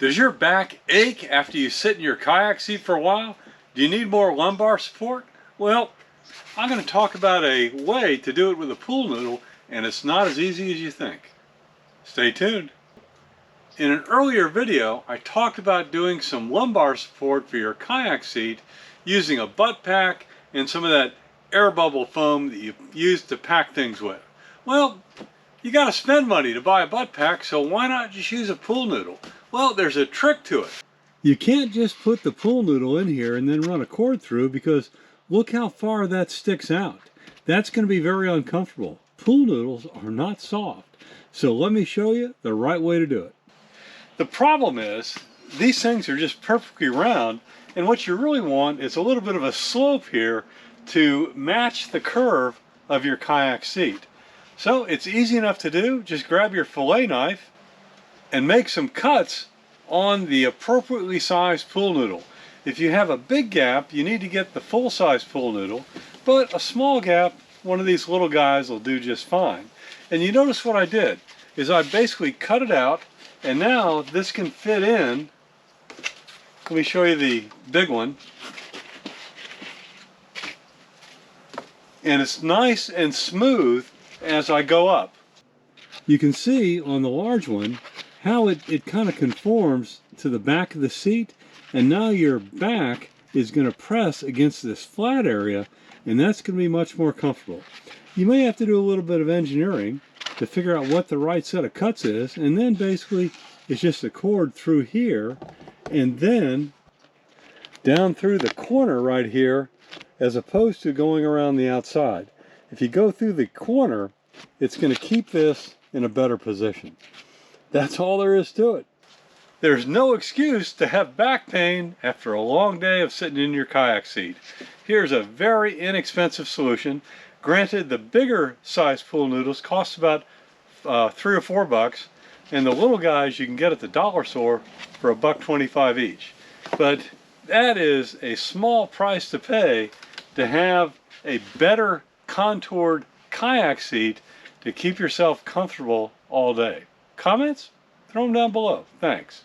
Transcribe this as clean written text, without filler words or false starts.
Does your back ache after you sit in your kayak seat for a while? Do you need more lumbar support? Well, I'm going to talk about a way to do it with a pool noodle, and it's not as easy as you think. Stay tuned. In an earlier video, I talked about doing some lumbar support for your kayak seat using a butt pack and some of that air bubble foam that you use to pack things with. Well, you got to spend money to buy a butt pack, so why not just use a pool noodle? Well, there's a trick to it. You can't just put the pool noodle in here and then run a cord through, because look how far that sticks out. That's going to be very uncomfortable. Pool noodles are not soft. So let me show you the right way to do it. The problem is, these things are just perfectly round, and what you really want is a little bit of a slope here to match the curve of your kayak seat. So it's easy enough to do. Just grab your fillet knife and make some cuts on the appropriately sized pool noodle. If you have a big gap, you need to get the full-size pool noodle, but a small gap, one of these little guys will do just fine. And you notice what I did is I basically cut it out, and now this can fit in. Let me show you the big one. And it's nice and smooth as I go up. You can see on the large one how it kind of conforms to the back of the seat, and now your back is going to press against this flat area, and that's going to be much more comfortable. You may have to do a little bit of engineering to figure out what the right set of cuts is, and then basically it's just a cord through here and then down through the corner right here, as opposed to going around the outside. If you go through the corner, it's going to keep this in a better position. That's all there is to it. There's no excuse to have back pain after a long day of sitting in your kayak seat. Here's a very inexpensive solution. Granted, the bigger size pool noodles cost about $3 or $4, and the little guys you can get at the dollar store for $1.25 each. But that is a small price to pay to have a better contoured kayak seat to keep yourself comfortable all day. Comments? Throw them down below. Thanks.